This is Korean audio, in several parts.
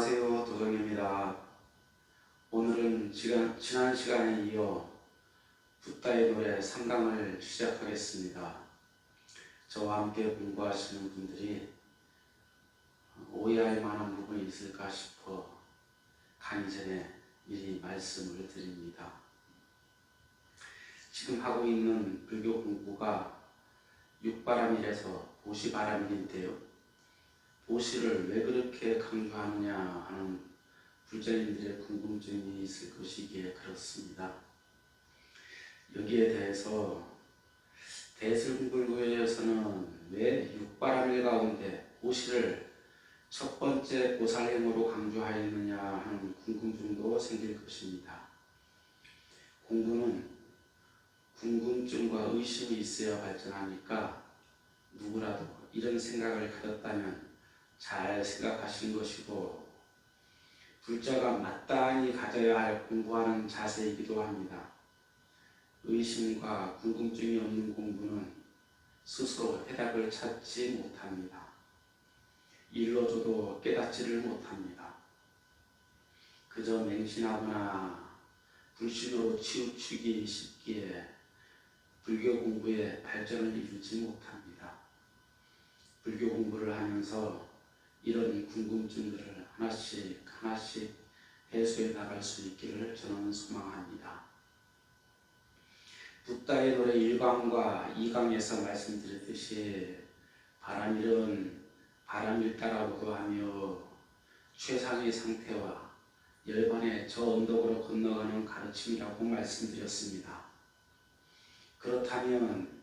안녕하세요. 도전입니다. 오늘은 지난 시간에 이어 붓다의 노래 3강을 시작하겠습니다. 저와 함께 공부하시는 분들이 오해할 만한 부분이 있을까 싶어 강의 전에 미리 말씀을 드립니다. 지금 하고 있는 불교 공부가 육바람일에서 보시바람일인데요. 보시를 왜 그렇게 강조하느냐 하는 불자님들의 궁금증이 있을 것이기에 그렇습니다. 여기에 대해서 대승불교에서는 왜 육바람일 가운데 보시를 첫 번째 보살행으로 강조하였느냐 하는 궁금증도 생길 것입니다. 공부는 궁금증과 의심이 있어야 발전하니까 누구라도 이런 생각을 가졌다면 잘 생각하신 것이고 불자가 마땅히 가져야 할 공부하는 자세이기도 합니다. 의심과 궁금증이 없는 공부는 스스로 해답을 찾지 못합니다. 일러줘도 깨닫지를 못합니다. 그저 맹신하거나 불신으로 치우치기 쉽기에 불교 공부에 발전을 이루지 못합니다. 불교 공부를 하면서 이런 궁금증들을 하나씩 해소해 나갈 수 있기를 저는 소망합니다. 붓다의 노래 1강과 2강에서 말씀드렸듯이 바람일은 바람일다라고도 하며 최상의 상태와 열반의 저 언덕으로 건너가는 가르침이라고 말씀드렸습니다. 그렇다면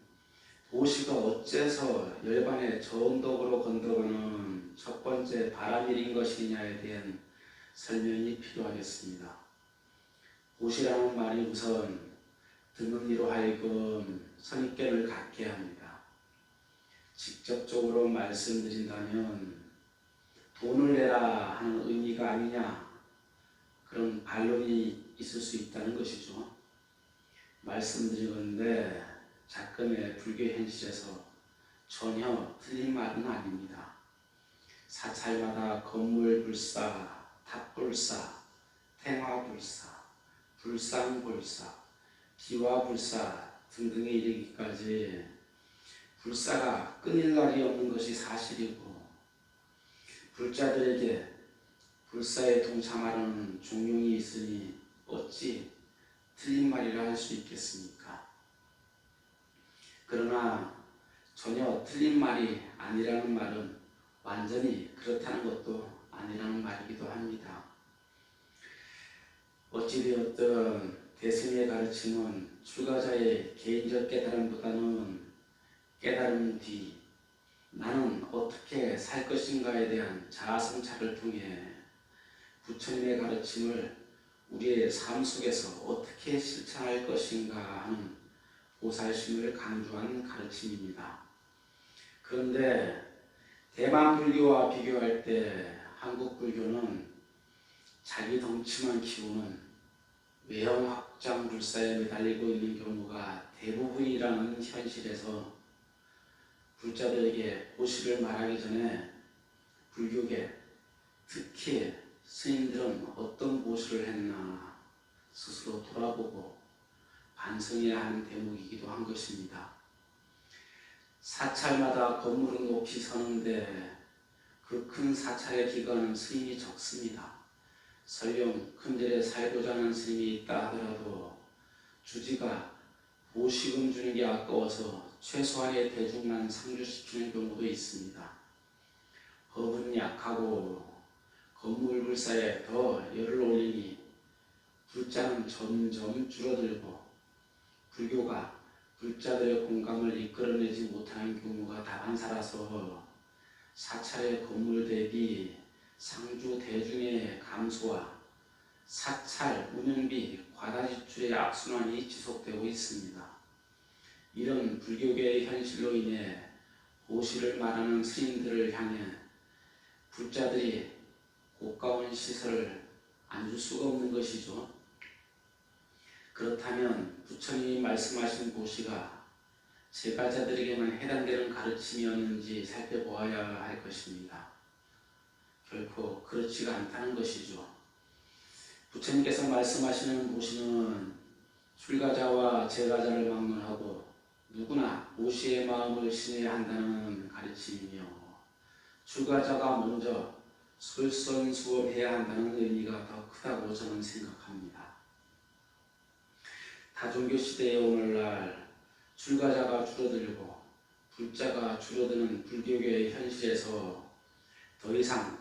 보시가 어째서 열반의 저 언덕으로 건너가는 첫 번째 바람일인 것이냐에 대한 설명이 필요하겠습니다. 보시라는 말이 우선 듣는 이로 하여금 선입견을 갖게 합니다. 직접적으로 말씀드린다면 돈을 내라 하는 의미가 아니냐 그런 반론이 있을 수 있다는 것이죠. 말씀드리건대 작금의 불교 현실에서 전혀 틀린 말은 아닙니다. 사찰마다 건물불사, 탑불사, 탱화불사, 불상불사, 기와불사 등등에 이르기까지 불사가 끊일 날이 없는 것이 사실이고 불자들에게 불사에 동참하는 종용이 있으니 어찌 틀린 말이라 할 수 있겠습니까? 그러나 전혀 틀린 말이 아니라는 말은 완전히 그렇다는 것도 아니라는 말이기도 합니다. 어찌되었든 대승의 가르침은 출가자의 개인적 깨달음보다는 깨달음 뒤 나는 어떻게 살 것인가에 대한 자아성찰을 통해 부처님의 가르침을 우리의 삶 속에서 어떻게 실천할 것인가 하는 보살심을 강조한 가르침입니다. 그런데 대만 불교와 비교할 때 한국 불교는 자기 덩치만 키우는 외형 확장 불사에 매달리고 있는 경우가 대부분이라는 현실에서 불자들에게 보시를 말하기 전에 불교계 특히 스님들은 어떤 보시를 했나 스스로 돌아보고 반성해야 하는 대목이기도 한 것입니다. 사찰마다 건물은 높이 서는데 그 큰 사찰의 기간은 스님이 적습니다. 설령 큰절에 살고자 하는 스님이 있다 하더라도 주지가 보시금 주는 게 아까워서 최소한의 대중만 상주시키는 경우도 있습니다. 법은 약하고 건물불사에 더 열을 올리니 불자는 점점 줄어들고 불교가 불자들의 공감을 이끌어내지 못하는 경우가 다반사라서 사찰의 건물 대비 상주 대중의 감소와 사찰 운영비 과다 지출의 악순환이 지속되고 있습니다. 이런 불교계의 현실로 인해 보시를 말하는 스님들을 향해 불자들이 고가운 시설을 안 줄 수가 없는 것이죠. 그렇다면 부처님이 말씀하신 보시가 제가자들에게만 해당되는 가르침이었는지 살펴보아야 할 것입니다. 결코 그렇지가 않다는 것이죠. 부처님께서 말씀하시는 보시는 출가자와 재가자를 막론하고 누구나 보시의 마음을 신해야 한다는 가르침이며, 출가자가 먼저 솔선수범해야 한다는 의미가 더 크다고 저는 생각합니다. 다종교 시대의 오늘날 출가자가 줄어들고 불자가 줄어드는 불교계의 현실에서 더 이상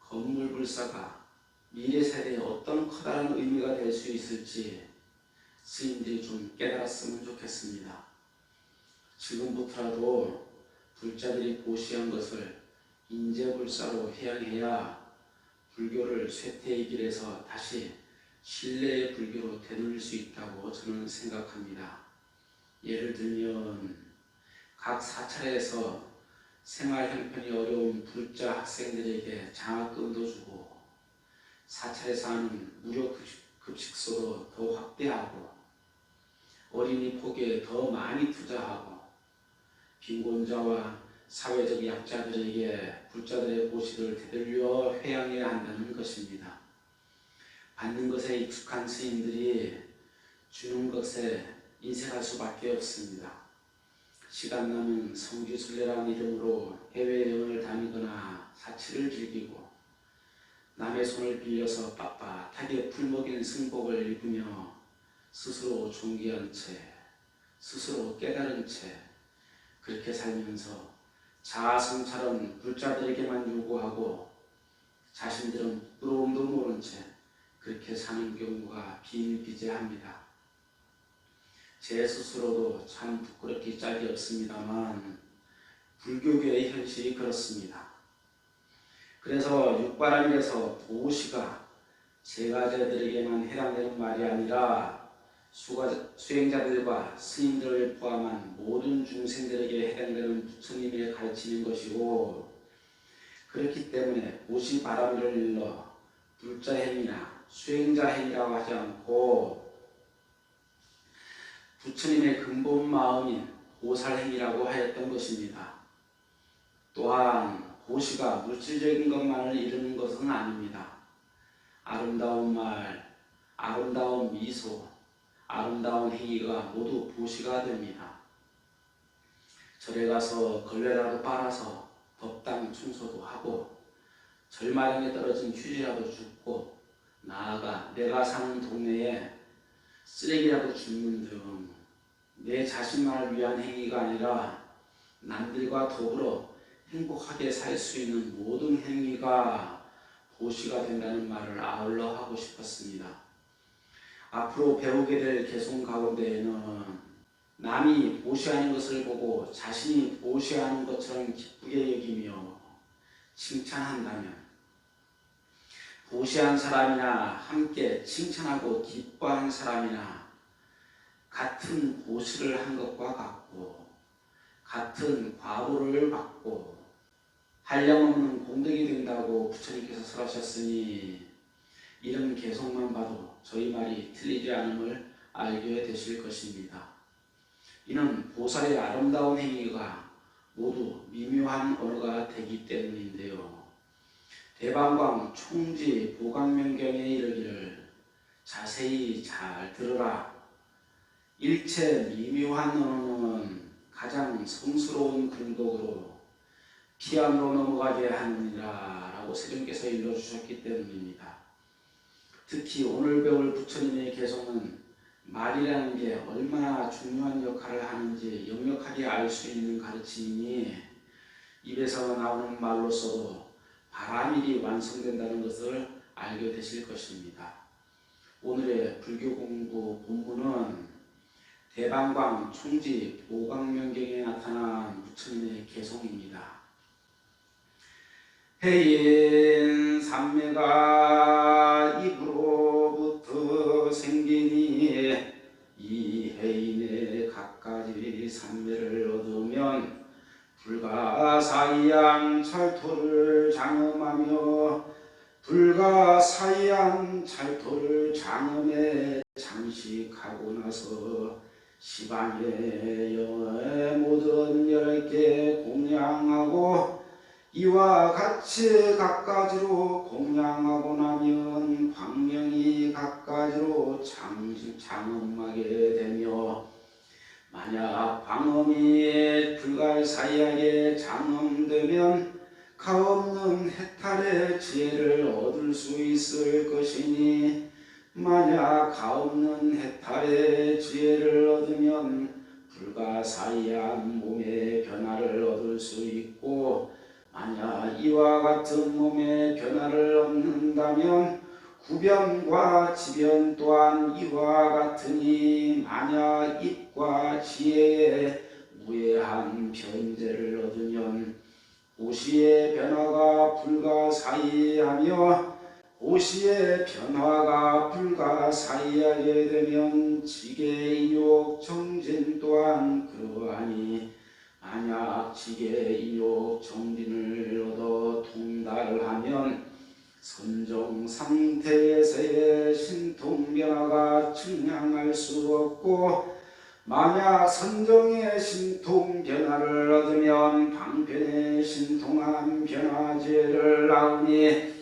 건물불사가 미래 세대에 어떤 커다란 의미가 될 수 있을지 스님들이 좀 깨달았으면 좋겠습니다. 지금부터라도 불자들이 보시한 것을 인재불사로 해양해야 불교를 쇠퇴의 길에서 다시 신뢰의 불교로 되돌릴 수 있다고 저는 생각합니다. 예를 들면 각 사찰에서 생활 형편이 어려운 불자 학생들에게 장학금도 주고, 사찰에서 하는 무료 급식소도 더 확대하고, 어린이 포교에 더 많이 투자하고, 빈곤자와 사회적 약자들에게 불자들의 보시를 되돌려 회양해야 한다는 것입니다. 받는 것에 익숙한 스님들이 주는 것에 인색할 수밖에 없습니다. 시간 나면 성지순례라는 이름으로 해외여행을 다니거나 사치를 즐기고, 남의 손을 빌려서 빳빳하게 풀먹인 승복을 입으며 스스로 존귀한 채, 스스로 깨달은 채 그렇게 살면서 자아성찰은 불자들에게만 요구하고 자신들은 부끄러움도 모른 채 그렇게 사는 경우가 비일비재합니다. 제 스스로도 참 부끄럽기 짝이 없습니다만 불교계의 현실이 그렇습니다. 그래서 육바람에서 보시가 재가자들에게만 해당되는 말이 아니라 수행자들과 스님들을 포함한 모든 중생들에게 해당되는 부처님의 가르치는 것이고, 그렇기 때문에 보시 바람을 일러 불자행이나 수행자행이라고 하지 않고 부처님의 근본 마음인 보살행이라고 하였던 것입니다. 또한 보시가 물질적인 것만을 이루는 것은 아닙니다. 아름다운 말, 아름다운 미소, 아름다운 행위가 모두 보시가 됩니다. 절에 가서 걸레라도 빨아서 법당 청소도 하고, 절마당에 떨어진 휴지라도 줍고, 나아가 내가 사는 동네에 쓰레기라도 줍는 등 내 자신만을 위한 행위가 아니라 남들과 더불어 행복하게 살 수 있는 모든 행위가 보시가 된다는 말을 아울러 하고 싶었습니다. 앞으로 배우게 될 개송 가운데에는 남이 보시하는 것을 보고 자신이 보시하는 것처럼 기쁘게 여기며 칭찬한다면, 보시한 사람이나 함께 칭찬하고 기뻐하는 사람이나 같은 보시를 한 것과 같고 같은 과보를 받고 한량없는 공덕이 된다고 부처님께서 설하셨으니, 이런 개성만 봐도 저희 말이 틀리지 않음을 알게 되실 것입니다. 이는 보살의 아름다운 행위가 모두 미묘한 언어가 되기 때문인데요. 대방광 총지 보강명경에 이르기를 자세히 잘 들으라. 일체 미묘한 언어는 가장 성스러운 근독으로 피안으로 넘어가게 하느니라 라고 세존께서 일러주셨기 때문입니다. 특히 오늘 배울 부처님의 개성은 말이라는 게 얼마나 중요한 역할을 하는지 역력하게 알 수 있는 가르침이니, 입에서 나오는 말로서도 바라밀이 완성된다는 것을 알게 되실 것입니다. 오늘의 불교 공부 본문은 대방광 총지 보강명경에 나타난 부처님의 개성입니다. 해인 삼매가 입으로부터 생기니 이 해인의 갖가지 삼매를 얻으면 불가사의한 찰토를 장엄하며 불가사의한 찰토를 장엄에 장식하고 나서 시방의 영의 모든 10개 공양하고 이와 같이 각가지로 공양하고 나면 광명이 각가지로 장엄하게 되며, 만약 광엄이 불가사의하게 장엄되면 가없는 해탈의 지혜를 얻을 수 있을 것이니, 만약 가없는 해탈의 지혜를 얻으면 불가사의한 몸의 변화를 얻을 수 있고, 만약 이와 같은 몸의 변화를 얻는다면 구변과 지변 또한 이와 같으니, 만약 입과 지혜의 무해한 변제를 얻으면 오시의 변화가 불가사의하며, 오시의 변화가 불가사의하게 되면 지계인욕 정진 또한 그러하니, 만약 지계인욕 정진을 얻어 통달하면 선정 상태에서의 신통 변화가 측량할 수 없고, 만약 선정의 신통 변화를 얻으면 방편의 신통한 변화지혜를 낳으니,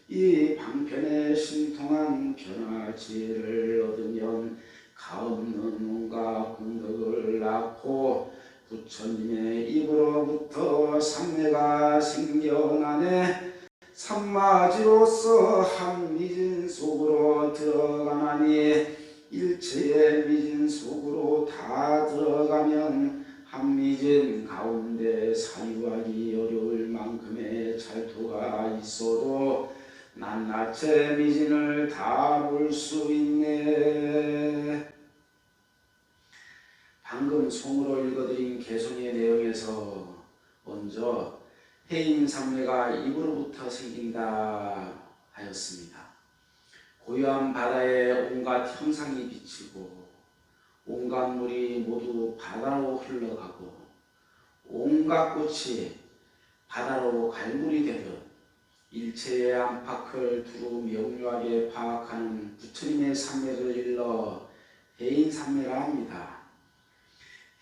이 방편의 신통한 변화지혜를 얻으면 가없는 온갖功德을 낳고 부처님의 입으로부터 삼매가 생겨나네, 삼마지로서 한 미진 속으로 들어가나니, 일체의 미진 속으로 다 들어가면 한 미진 가운데 사유하기 어려울 만큼의 찰토가 있어도 낱낱의 미진을 다 볼 수 있네. 방금 송으로 읽어드린 개송의 내용에서 먼저 해인삼매가 입으로부터 생긴다 하였습니다. 고요한 바다에 온갖 형상이 비치고 온갖 물이 모두 바다로 흘러가고 온갖 꽃이 바다로 갈물이 되듯 일체의 안팎을 두루 명료하게 파악하는 부처님의 삼매를 일러 해인삼매라 합니다.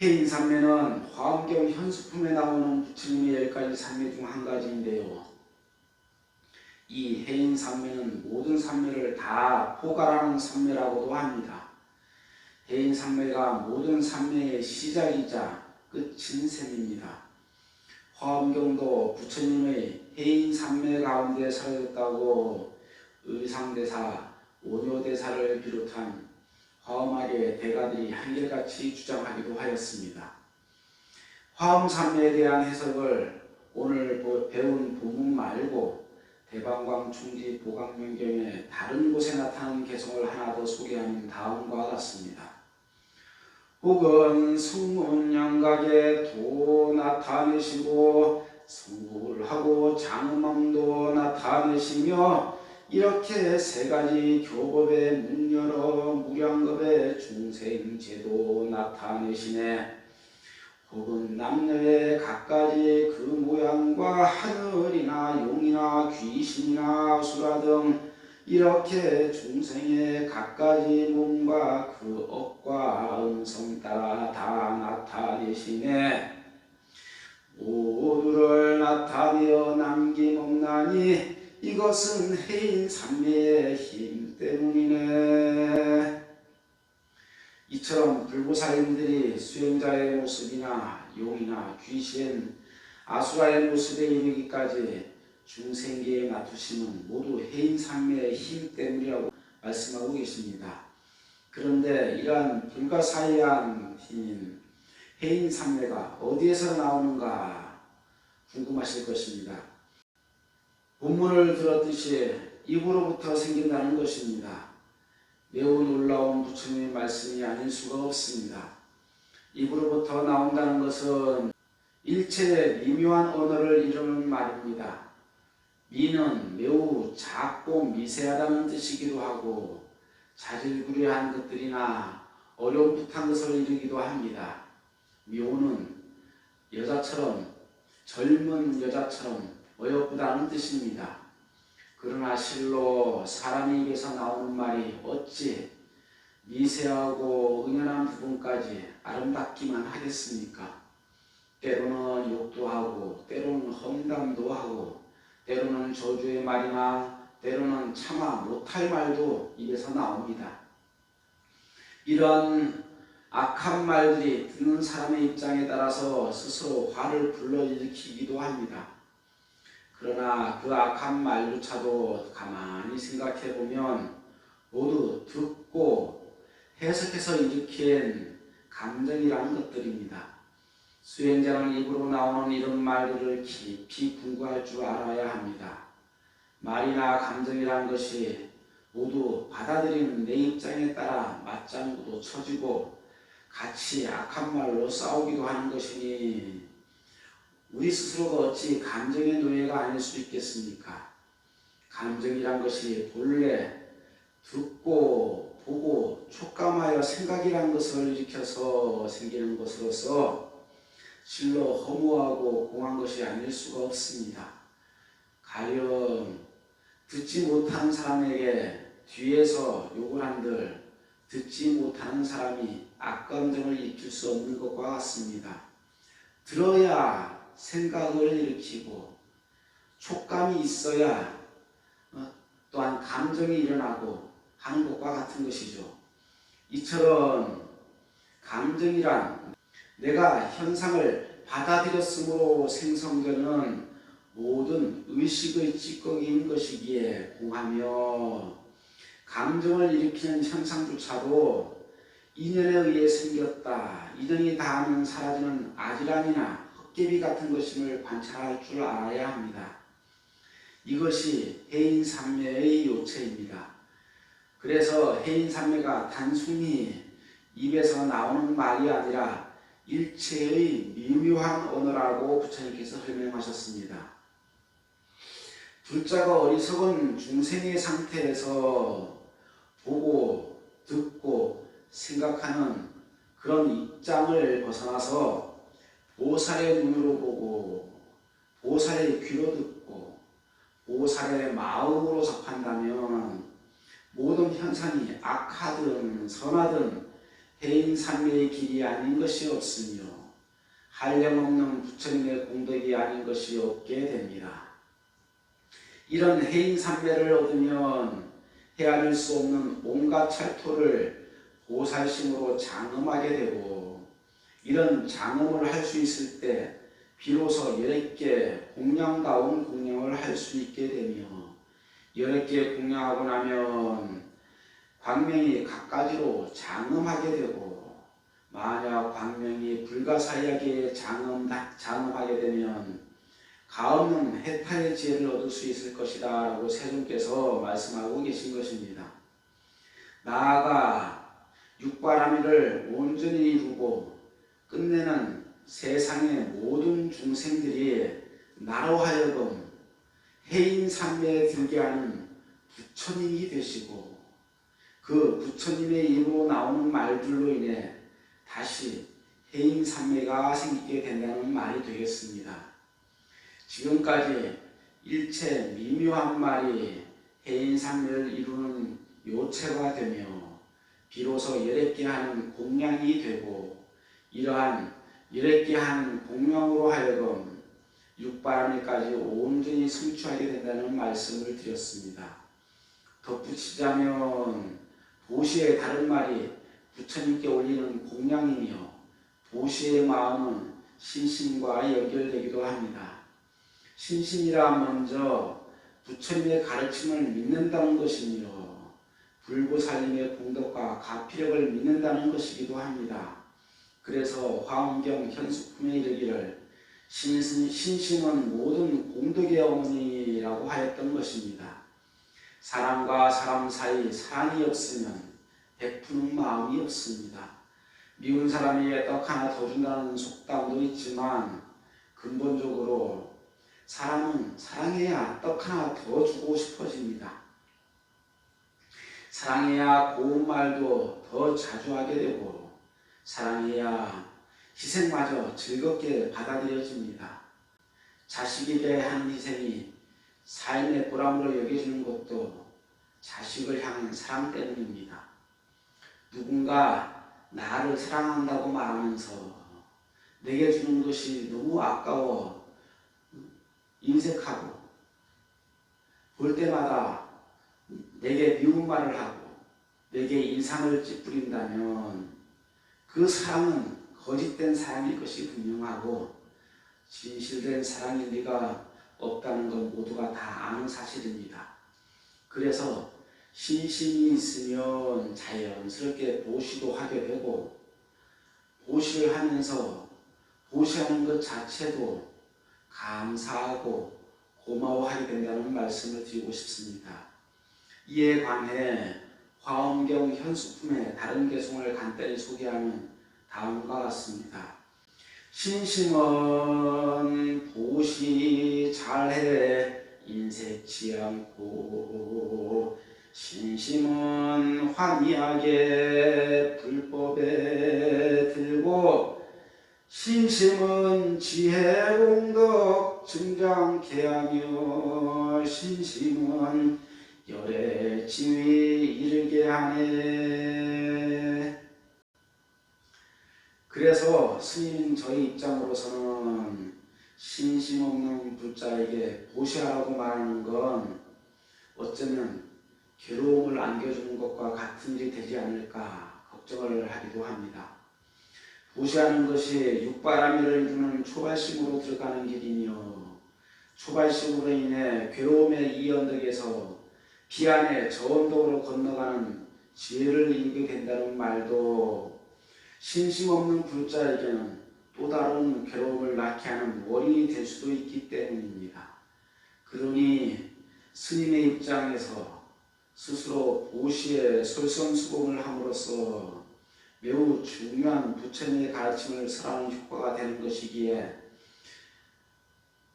해인삼매는 화엄경 현수품에 나오는 부처님의 10가지 삼매 중 한 가지인데요. 이 해인삼매는 모든 삼매를 다 포괄하는 삼매라고도 합니다. 해인삼매가 모든 삼매의 시작이자 끝인 셈입니다. 화엄경도 부처님의 해인삼매 가운데 사라졌다고 의상대사, 원효대사를 비롯한 화엄아리의 대가들이 한결같이 주장하기도 하였습니다. 화엄삼매에 대한 해석을 오늘 배운 본문 말고 대방광 충지 보강명경의 다른 곳에 나타난 개성을 하나 더 소개하는 다음과 같습니다. 혹은 성문양각에 도 나타내시고 성불하고 장음함도 나타내시며, 이렇게 세 가지 교법의 문 열어 무량겁의 중생제도 나타내시네. 혹은 남녀의 각가지 그 모양과 하늘이나 용이나 귀신이나 아수라 등 이렇게 중생의 각가지 몸과 그 억과 음성 따라 다 나타내시네. 모두를 나타내어 남김없나니, 이것은 해인삼매의 힘 때문이네. 이처럼 불보살님들이 수행자의 모습이나 용이나 귀신, 아수라의 모습에 이르기까지 중생계에 맞추심은 모두 해인삼매의 힘 때문이라고 말씀하고 계십니다. 그런데 이러한 불가사의한 힘인 해인삼매가 어디에서 나오는가 궁금하실 것입니다. 본문을 들었듯이 입으로부터 생긴다는 것입니다. 매우 놀라운 부처님의 말씀이 아닐 수가 없습니다. 입으로부터 나온다는 것은 일체의 미묘한 언어를 이루는 말입니다. 미는 매우 작고 미세하다는 뜻이기도 하고 자질구레한 것들이나 어렴풋한 것을 이루기도 합니다. 묘는 여자처럼, 젊은 여자처럼 어여쁘다는 뜻입니다. 그러나 실로 사람의 입에서 나오는 말이 어찌 미세하고 은연한 부분까지 아름답기만 하겠습니까? 때로는 욕도 하고 때로는 험담도 하고 때로는 저주의 말이나 때로는 참아 못할 말도 입에서 나옵니다. 이런 악한 말들이 듣는 사람의 입장에 따라서 스스로 화를 불러일으키기도 합니다. 그러나 그 악한 말조차도 가만히 생각해 보면 모두 듣고 해석해서 일으킨 감정이라는 것들입니다. 수행자는 입으로 나오는 이런 말들을 깊이 궁구할 줄 알아야 합니다. 말이나 감정이란 것이 모두 받아들이는 내 입장에 따라 맞장구도 쳐지고 같이 악한 말로 싸우기도 하는 것이니 우리 스스로가 어찌 감정의 노예가 아닐 수 있겠습니까? 감정이란 것이 본래 듣고 보고 촉감하여 생각이란 것을 일으켜서 생기는 것으로서 실로 허무하고 공한 것이 아닐 수가 없습니다. 가령 듣지 못하는 사람에게 뒤에서 욕을 한들 듣지 못하는 사람이 악감정을 일으킬 수 없는 것과 같습니다. 들어야 생각을 일으키고 촉감이 있어야 또한 감정이 일어나고 하는 것과 같은 것이죠. 이처럼 감정이란 내가 현상을 받아들였으므로 생성되는 모든 의식의 찌꺼기인 것이기에 공하며 감정을 일으키는 현상조차도 인연에 의해 생겼다. 인연이 닿으면 사라지는 아지랑이나 헛개비 같은 것임을 관찰할 줄 알아야 합니다. 이것이 해인산매의 요체입니다. 그래서 해인산매가 단순히 입에서 나오는 말이 아니라 일체의 미묘한 언어라고 부처님께서 설명하셨습니다. 둘자가 어리석은 중생의 상태에서 보고 듣고 생각하는 그런 입장을 벗어나서 보살의 눈으로 보고 보살의 귀로 듣고 보살의 마음으로 접한다면 모든 현상이 악하든 선하든 해인산매의 길이 아닌 것이 없으며 한량없는 부처님의 공덕이 아닌 것이 없게 됩니다. 이런 해인산매를 얻으면 헤아릴 수 없는 온갖 찰토를 보살심으로 장엄하게 되고 이런 장엄을 할 수 있을 때 비로소 11개 공양다운 공양을 할 수 있게 되며 11개 공양하고 나면 광명이 각가지로 장엄하게 되고 만약 광명이 불가사의하게 장엄하게 되면 가없는 해탈의 지혜를 얻을 수 있을 것이다 라고 세존께서 말씀하고 계신 것입니다. 나아가 육바라밀을 온전히 이루고 끝내는 세상의 모든 중생들이 나로 하여금 해인산매에 들게 하는 부처님이 되시고 그 부처님의 입으로 나오는 말들로 인해 다시 해인산매가 생기게 된다는 말이 되겠습니다. 지금까지 일체 미묘한 말이 해인산매를 이루는 요체가 되며 비로소 11개 하는 공양이 되고 이러한 11개 하는 공양으로 하여금 육바라밀까지 온전히 성취하게 된다는 말씀을 드렸습니다. 덧붙이자면 보시의 다른 말이 부처님께 올리는 공양이며 보시의 마음은 신심과 연결되기도 합니다. 신심이라 먼저 부처님의 가르침을 믿는다는 것이며 불보살님의 공덕과 가피력을 믿는다는 것이기도 합니다. 그래서 화엄경 현수품에 이르기를 신심은 모든 공덕의 어머니라고 하였던 것입니다. 사람과 사람 사이 사랑이 없으면 베푸는 마음이 없습니다. 미운 사람이 떡 하나 더 준다는 속담도 있지만 근본적으로 사람은 사랑해야 떡 하나 더 주고 싶어집니다. 사랑해야 고운 말도 더 자주 하게 되고 사랑해야 희생마저 즐겁게 받아들여집니다. 자식에게 하는 희생이 삶의 보람으로 여겨지는 것도 자식을 향한 사랑 때문입니다. 누군가 나를 사랑한다고 말하면서 내게 주는 것이 너무 아까워 인색하고 볼 때마다 내게 미운 말을 하고 내게 인상을 찌푸린다면 그 사랑은 거짓된 사랑일 것이 분명하고 진실된 사랑일 리가 없다는 건 모두가 다 아는 사실입니다. 그래서 신심이 있으면 자연스럽게 보시도 하게 되고 보시를 하면서 보시하는 것 자체도 감사하고 고마워하게 된다는 말씀을 드리고 싶습니다. 이에 관해 화엄경 현수품의 다른 개송을 간단히 소개하면 다음과 같습니다. 신심은 보시 잘해 인색치 않고 신심은 환희하게 불법에 들고 신심은 지혜 공덕 증장케 하며 신심은 열애 지위 이르게 하네. 그래서 스님 저희 입장으로서는 신심 없는 불자에게 보시하라고 말하는 건 어쩌면 괴로움을 안겨주는 것과 같은 일이 되지 않을까 걱정을 하기도 합니다. 보시하는 것이 육바라밀을 이루는 초발심으로 들어가는 길이며 초발심으로 인해 괴로움의 이 언덕에서 비안의 저 언덕으로 건너가는 지혜를 이루게 된다는 말도 신심 없는 불자에게는 또 다른 괴로움을 낳게 하는 원인이 될 수도 있기 때문입니다. 그러니 스님의 입장에서 스스로 보시에 솔선수범을 함으로써 매우 중요한 부처님의 가르침을 설하는 효과가 되는 것이기에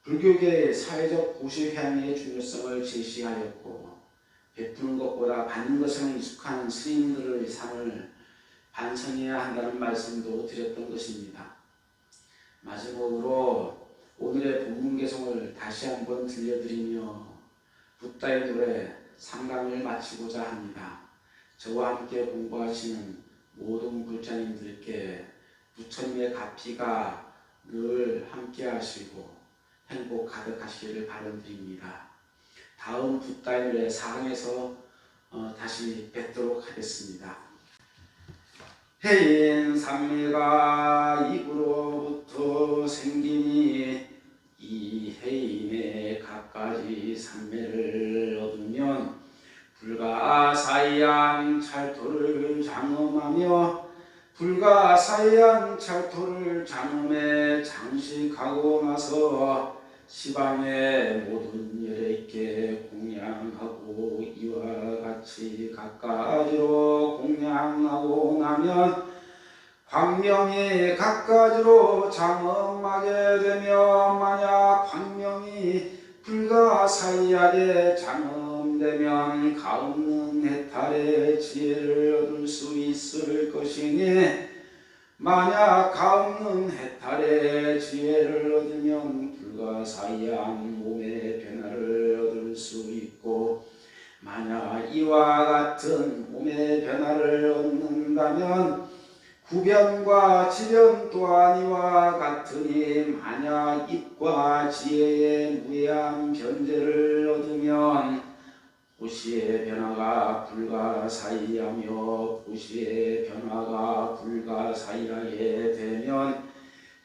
불교계의 사회적 보시회양의 중요성을 제시하였고 베푸는 것보다 받는 것에는 익숙한 스님들의 삶을 반성해야 한다는 말씀도 드렸던 것입니다. 마지막으로 오늘의 본문개송을 다시 한번 들려드리며 붓다의 노래 상담을 마치고자 합니다. 저와 함께 공부하시는 모든 불자님들께 부처님의 가피가 늘 함께 하시고 행복 가득하시기를 바라드립니다. 다음 붓다의 노래 사항에서 다시 뵙도록 하겠습니다. 해인 삼매가 입으로부터 생기니 이 해인의 갖가지 삼매를 얻으면 불가사의한 찰토를 장엄하며 불가사의한 찰토를 장엄해 장식하고 나서 시방의 모든 열애께 공양하고 이와 같이 갖가지로 공양하고 나면 광명이 갖가지로 장엄하게 되며 만약 광명이 불가사의하게 장엄되면 가없는 해탈의 지혜를 얻을 수 있을 것이니 만약 가없는 해탈의 지혜를 얻으면 불가사의한 몸의 변화를 얻을 수 있고 만약 이와 같은 몸의 변화를 얻는다면 구변과 지변 또한 이와 같으니 만약 입과 지혜의 무해한 변제를 얻으면 보시의 변화가 불가사의하며 보시의 변화가 불가사의하게 되면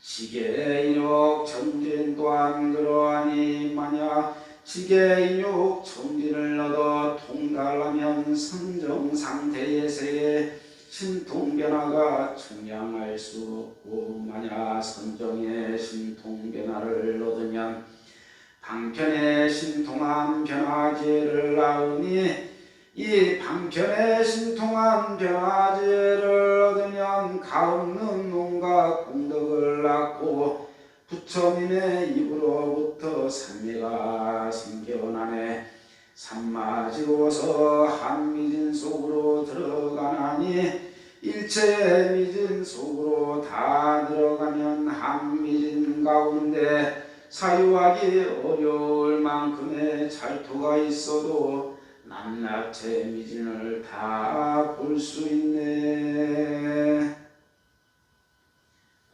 지계인욕 정진 또한 그러하니 만약 지계인욕 정진을 얻어 통달하면 선정상태에서의 신통변화가 청량할 수 없고 만약 선정의 신통변화를 얻으면 방편의 신통한 변화지혜를 낳으니 이 방편의 신통한 변화지혜를 얻으면 가없는 온갖 공덕을 낳고 부처님의 입으로부터 삼매가 생겨나네 삼마지고서 한미진 속으로 들어가나니 일체의 미진 속으로 다 들어가면 한미진 가운데 사유하기 어려울 만큼의 찰토가 있어도 낱낱의 미진을 다 볼 수 있네.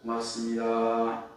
고맙습니다.